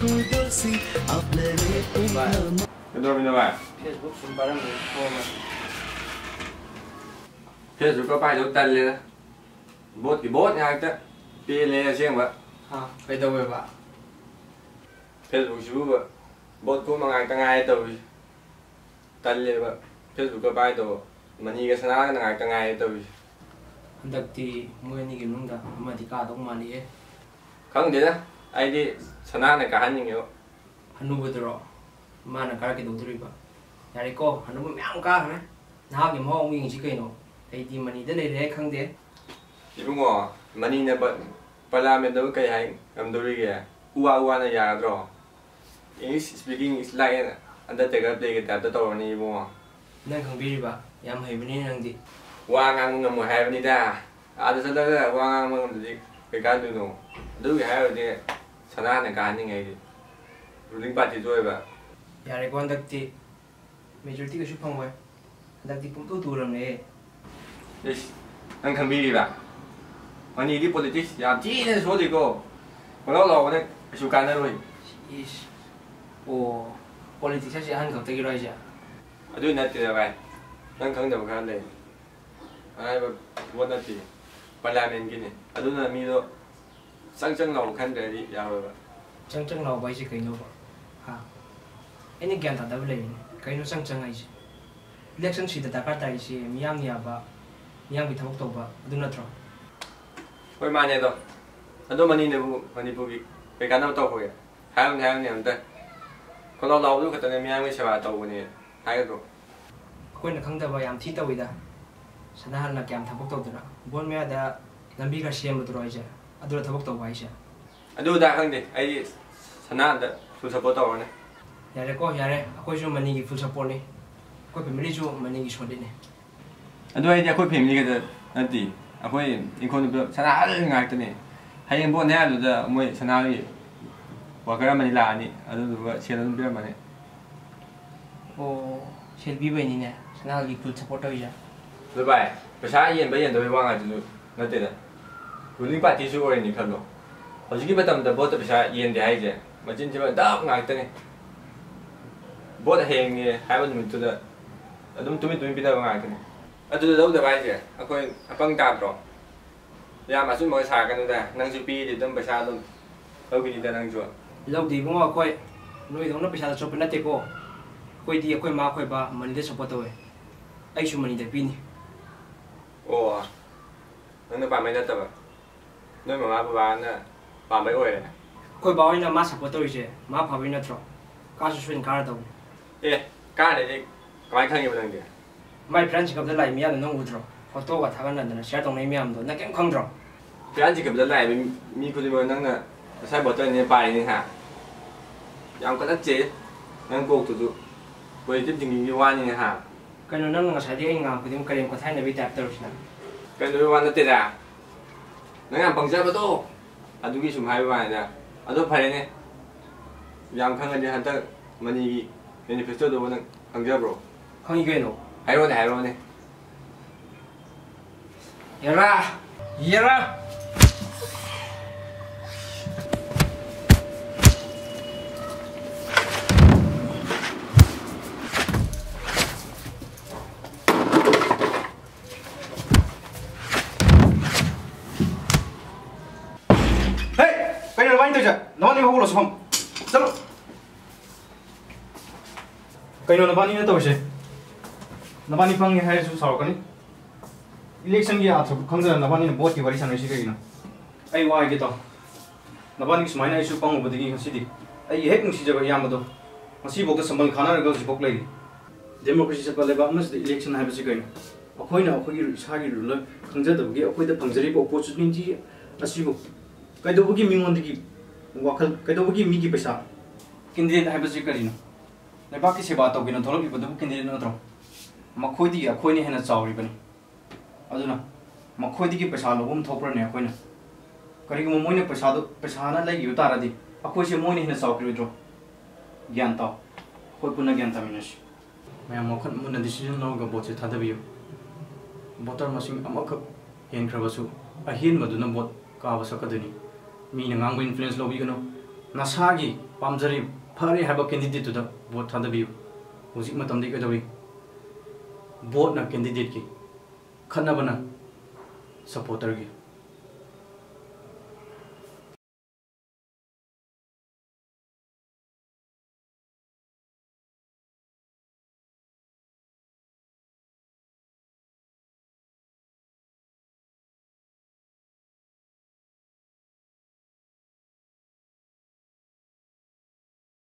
Cái đôi bên này Facebook xin ba mươi phone Facebook có bài đấu tân lên bốt cái bốt nha chứ pi lên riêng vậy cái đâu vậy bạn Facebook chú vậy bốt cũng mang ngày từ tân lên vậy Facebook có bài đấu mà nhìn cái sáng cái ngày từ đặc thì mới như cái nung đó mà thì cả đông mà đi không thế đó ai đi sáng này cả hắn nhiều hắn nuôi bữa rồi mà nó cả cái đầu tư vậy nhà đi cô hắn nuôi mèo cả hả nào cái mỏ ông chỉ cái nó ai thì mà đi đến đây để không thế thì đúng rồi mà nhìn là bận Parliament đâu cái hay làm đâu đi kìa ua này giờ rồi English speaking is like Undertaker play cái tập tàu này mua nên không biết bạn em hay bên này năng gì qua ngang ngầm một hai bên đi ra đó sẽ là qua ngang ngầm gì cái cá tươi nổ đối với hai cái sản xuất này cá như này linh bát thì rồi vậy nhà đi quan đặc thì majority cái số phong vậy đặc thì cũng tu làm này anh không biết vậy anh đi politics làm chi nên số gì cô còn lâu đấy số cá nữa rồi ồ politics sẽ ăn không tới rồi chứ ở đây này thì là vậy anh không được cái này ai mà muốn là gì Parliament cái này ở đây là mi đó sang chân nào khăn để đi vào rồi sang nào vậy chứ cái nó ha anh ấy ta đâu lên cái nó sang ấy chứ election chỉ là cả tại chứ miam nhà ba miam bị thâu tàu ba đúng không ôi mà này đó anh đâu mà nhìn được cái cá nào tàu rồi hai này em thấy còn lâu lúc cái này miam mới sẽ tàu này hai cái rồi quên là không được vậy em thi tàu vậy đó sana hal na kiam thapok tàu đó bon me ada lambi ka siam tu rồi chứ adura thapok tàu vậy chứ adu da khang đi ai sana da full support tàu này ya re aku cuma mani ki full support ni aku family cuma mani ki support ni adu ai dia aku family cái nanti aku in kon được sana hal ngai tu này hay yang bon ne adu da moi sana ni wa kara mani la ni adu da sia dan biar mani oh selvi vậy nè sana ki full support vậy对吧？不啥人被人都会忘啊，就是那对的。如果把技术过来，你看咯，我自己不懂得，不得不啥人的孩子，我真正打硬的呢。不得行的，还不怎么做的，都比较硬的呢。做得的孩子，帮打着，呀嘛，所以没啥干的，能做毕的都不啥都给你的能做。lâu thì cũng ngồi quay nuôi nó bị sao chụp bên đây cô quay đi quay má quay ba mình đi support tôi anh chụp mình để pin ồ nó bà mấy đất tập à nơi mà má bà nó bà mấy ơi quay bao nhiêu má support tôi chứ má phá bên đó rồi cá sấu xuyên cá đâu ê cá này thì cái khăn nhiều lần gì my friend chỉ cầm lại miếng nó ngu rồi photo và thằng này share đồng này miếng đó nó kém không rồi friend chỉ cầm lại mi cô đi mua năng nè sai bỏ tên này bài này hả ông có đất chế năng cuộc tụi với tiếp tình yêu quan này hả cái nó nggak saya dia ingat kemudian kalian kata nabi tak terus nak cái đối quan nó tiền à nó làm bằng giá bao tô à tôi ghi sum hai bài nè à tôi phải này làm khăn cái gì hắn ta mà đi manifesto đồ nó bằng giá bro không như vậy đâu hay rồi này Yara Nabani ko ulos pam. Salo. Kayo nabani na to siya. Nabani pang ni hai su saw kani. Election gi atho khangja nabani na vote ki bari sanai sikai na. Ai wa ge to. Nabani ki smaina isu pang obadigi sidi. Ai hek ngi sijaga yam do. Masi bok sambal khana ra ga si bok lai. Democracy sa pale ba mas election hai ba sikai na. Akhoina akhoi sagi rule khangja da gi akhoi da phangjari bo opportunity asibo. Kai do gi mingon di wakal kaidogi migi pesa candidate haibasi karino lebaki seba togina tholobi bodu candidate notro makhodi akhoini hena chawri bani aduna makhodi ki pesa lobum thopra ne akhoina kari gi moine pesa na lai yu taradi akhoi se moine hena chawri dro gyan ta khoi puna gyan ta minus maya mokhan mun decision no ga boche thadabiyo voter masing amak hen khrabasu a hen maduna bot ka wasakaduni mi na ngang influence lobi gano ꯅꯁꯥꯒꯤ ꯄꯥꯝꯖꯔꯤ ꯐꯔꯦ ꯍꯥꯏꯕ ꯀꯦꯟꯗꯤꯗꯦꯠꯇꯨꯗ vote ꯊꯥꯗꯕꯤꯌꯨ ꯍꯧꯖꯤꯛ ꯃꯇꯝꯗꯤ ꯀꯩꯗꯧꯏ ꯚꯣꯠꯅ ꯀꯦꯟꯗꯤꯗꯦꯠꯀꯤ ꯈꯠꯅꯕꯅ ꯁꯞꯄꯣꯔꯇꯔꯒꯤ